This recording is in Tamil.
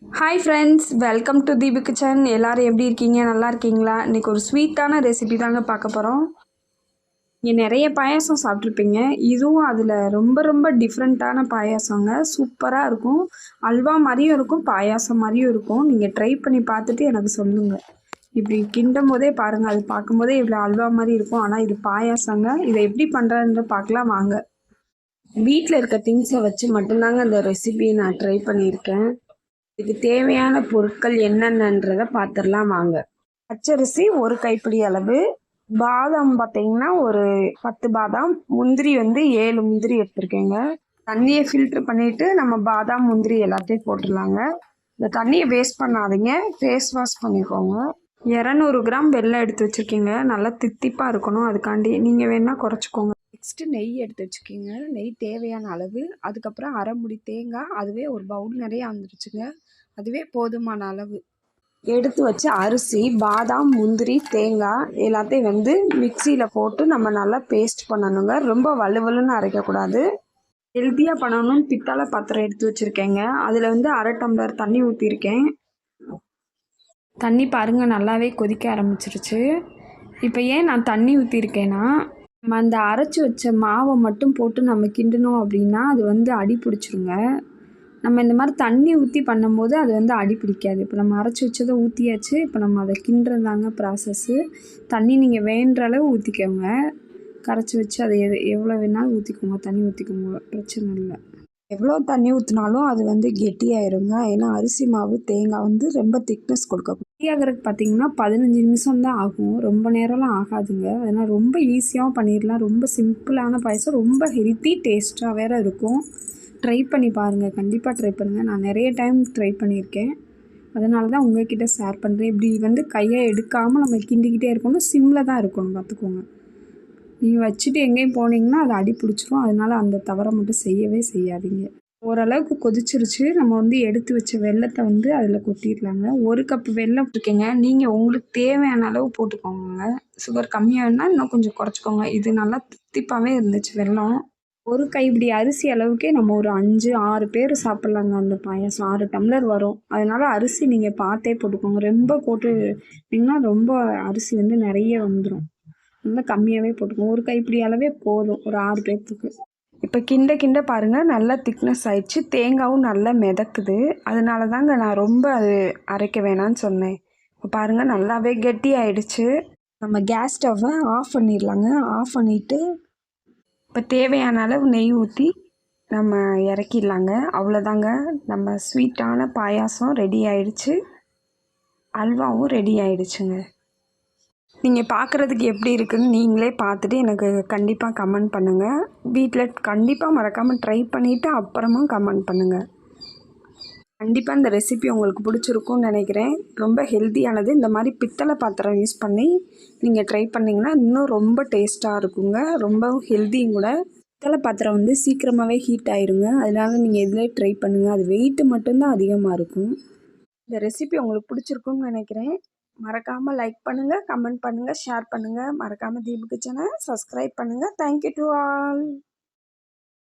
Hi friends, welcome to Deepu kitchen. எல்லோரும் எப்படி இருக்கீங்க? நல்லா இருக்கீங்களா? இன்றைக்கி ஒரு ஸ்வீட்டான ரெசிபி தாங்க பார்க்க போகிறோம். இங்கே நிறைய பாயாசம் சாப்பிட்ருப்பீங்க. இதுவும் அதில் ரொம்ப ரொம்ப டிஃப்ரெண்ட்டான பாயாசங்க. சூப்பராக இருக்கும். அல்வா மாதிரியும் இருக்கும், பாயாசம் மாதிரியும் இருக்கும். நீங்கள் ட்ரை பண்ணி பார்த்துட்டு எனக்கு சொல்லுங்கள். இப்படி கிண்டும் போதே பாருங்கள், அது பார்க்கும்போதே இவ்வளோ அல்வா மாதிரி இருக்கும். ஆனால் இது பாயாசங்க. இதை எப்படி பண்ணுறதுன்னு பார்க்கலாம் வாங்க. வீட்டில் இருக்க திங்ஸை வச்சு மட்டும்தாங்க இந்த ரெசிபியை நான் ட்ரை பண்ணியிருக்கேன். இதுக்கு தேவையான பொருட்கள் என்னென்னன்றதை பார்த்துடலாம் வாங்க. பச்சரிசி ஒரு கைப்பிடி அளவு, பாதாம் பார்த்தீங்கன்னா ஒரு 10 பாதாம், முந்திரி 7 முந்திரி எடுத்துருக்கேங்க. தண்ணியை ஃபில்ட்ரு பண்ணிவிட்டு நம்ம பாதாம் முந்திரி எல்லாத்தையும் போட்டுடலாங்க. இந்த தண்ணியை வேஸ்ட் பண்ணாதீங்க, ஃபேஸ் வாஷ் பண்ணிக்கோங்க. 200 கிராம் வெல்லம் எடுத்து வச்சுருக்கீங்க. நல்லா தித்திப்பாக இருக்கணும், அதுக்காண்டி நீங்கள் வேணால் குறைச்சிக்கோங்க. நெக்ஸ்ட்டு நெய் எடுத்து வச்சுக்கிங்க. நெய் தேவையான அளவு. அதுக்கப்புறம் அரை முடி தேங்காய், அதுவே ஒரு பவுல் நிறையா வந்துடுச்சுங்க. அதுவே போதுமான அளவு. எடுத்து வச்சு அரிசி, பாதாம், முந்திரி, தேங்காய் எல்லாத்தையும் மிக்சியில் போட்டு நம்ம நல்லா பேஸ்ட் பண்ணணுங்க. ரொம்ப வலுவலுன்னு அரைக்கக்கூடாது. ஹெல்த்தியாக பண்ணணும்னு பித்தளை பாத்திரம் எடுத்து வச்சுருக்கேங்க. அதில் அரை டம்ளர் தண்ணி ஊற்றிருக்கேன். தண்ணி பாருங்கள் நல்லாவே கொதிக்க ஆரம்பிச்சிருச்சு. இப்போ ஏன் நான் தண்ணி ஊற்றிருக்கேன்னா, நம்ம அந்த அரைச்சி வச்ச மாவை மட்டும் போட்டு நம்ம கிண்டணும் அப்படின்னா அது அடி பிடிச்சிருங்க. நம்ம இந்த மாதிரி தண்ணி ஊற்றி பண்ணும்போது அது அடி பிடிக்காது. இப்போ நம்ம அரைச்சி வச்சதை ஊற்றியாச்சு. இப்போ நம்ம அதை கிண்டுறதாங்க ப்ராசஸ்ஸு. தண்ணி நீங்கள் வேணுன்ற அளவு ஊற்றிக்கோங்க. கரைச்சி வச்சு அதை எவ்வளோ வேணாலும் ஊற்றிக்கோங்க. தண்ணி ஊற்றிக்கோங்க, பிரச்சனை இல்லை. எவ்வளோ தண்ணி ஊற்றினாலும் அது கெட்டியாயிருங்க. ஏன்னா அரிசி மாவு தேங்காய் ரொம்ப திக்னஸ் கொடுக்கும். கெட்டியாகிறதுக்கு பார்த்தீங்கன்னா 15 நிமிஷம் தான் ஆகும், ரொம்ப நேரம்லாம் ஆகாதுங்க. அதனால் ரொம்ப ஈஸியாகவும் பண்ணிடலாம். ரொம்ப சிம்பிளான பாயசம், ரொம்ப ஹெல்த்தி, டேஸ்ட்டாக வேறு இருக்கும். ட்ரை பண்ணி பாருங்கள், கண்டிப்பாக ட்ரை பண்ணுங்கள். நான் நிறைய டைம் ட்ரை பண்ணியிருக்கேன், அதனால தான் உங்கள்கிட்ட ஷேர் பண்ணுறேன். இப்படி கையை எடுக்காமல் நம்ம கிண்டிக்கிட்டே இருக்கணும். சிம்மில் தான் இருக்கணும், பார்த்துக்கோங்க. நீங்கள் வச்சுட்டு எங்கேயும் போனீங்கன்னா அது அடி பிடிச்சிரும். அதனால் அந்த தவறை மட்டும் செய்யவே செய்யாதீங்க. ஓரளவுக்கு கொதிச்சிருச்சு. நம்ம எடுத்து வச்ச வெல்லத்தை அதில் கொட்டிடலாங்க. 1 கப் வெல்லம் இருக்குங்க. நீங்கள் உங்களுக்கு தேவையான அளவு போட்டுக்கோங்க. சுகர் கம்மியாக இருந்தால் இன்னும் கொஞ்சம் குறைச்சிக்கோங்க. இது நல்லா தித்திப்பாகவே இருந்துச்சு வெல்லம். 1 கைப்பிடி அரிசி அளவுக்கே நம்ம ஒரு 5, 6 பேர் சாப்பிட்லாங்க. அந்த பாயாசம் 6 டம்ளர் வரும். அதனால் அரிசி நீங்கள் பார்த்தே போட்டுக்கோங்க. ரொம்ப போட்டுட்டிங்கன்னா ரொம்ப அரிசி நிறைய வந்துடும். நல்லா கம்மியாகவே போட்டுக்கோங்க. 1 கைப்பிடி அளவே போதும் ஒரு 6 பேர்த்துக்கு. இப்போ கிண்ட பாருங்கள் நல்லா திக்னஸ் ஆயிடுச்சு. தேங்காயும் நல்லா மிதக்குது. அதனால தாங்க நான் ரொம்ப அது அரைக்க வேணான்னு சொன்னேன். இப்போ பாருங்கள் நல்லாவே கெட்டி ஆயிடுச்சு. நம்ம கேஸ் ஸ்டவ்வை ஆஃப் பண்ணிடலாங்க. ஆஃப் பண்ணிவிட்டு இப்போ தேவையான அளவு நெய் ஊற்றி நம்ம இறக்கிடலாங்க. அவ்வளோதாங்க, நம்ம ஸ்வீட்டான பாயாசம் ரெடி ஆயிடுச்சு. அல்வாவும் ரெடி ஆயிடுச்சுங்க. நீங்கள் பார்க்குறதுக்கு எப்படி இருக்குதுன்னு நீங்களே பார்த்துட்டு எனக்கு கண்டிப்பாக கமெண்ட் பண்ணுங்கள். வீட்டில் கண்டிப்பாக மறக்காமல் ட்ரை பண்ணிவிட்டு அப்புறமும் கமெண்ட் பண்ணுங்கள். கண்டிப்பாக இந்த ரெசிபி உங்களுக்கு பிடிச்சிருக்கும்னு நினைக்கிறேன். ரொம்ப ஹெல்த்தியானது. இந்த மாதிரி பித்தளை பாத்திரம் யூஸ் பண்ணி நீங்கள் ட்ரை பண்ணிங்கன்னா இன்னும் ரொம்ப டேஸ்ட்டாக இருக்குங்க. ரொம்பவும் ஹெல்த்தியும் கூட. பித்தளை பாத்திரம் சீக்கிரமாகவே ஹீட் ஆயிருங்க. அதனால் நீங்கள் இதிலே ட்ரை பண்ணுங்கள். அது வெயிட்டு மட்டும்தான் அதிகமாக இருக்கும். இந்த ரெசிபி உங்களுக்கு பிடிச்சிருக்கும்னு நினைக்கிறேன். மறக்காமல் லைக் பண்ணுங்கள், கமெண்ட் பண்ணுங்கள், ஷேர் பண்ணுங்கள். மறக்காமல் தீபு கிச்சனை சப்ஸ்கிரைப் பண்ணுங்கள். Thank you to all.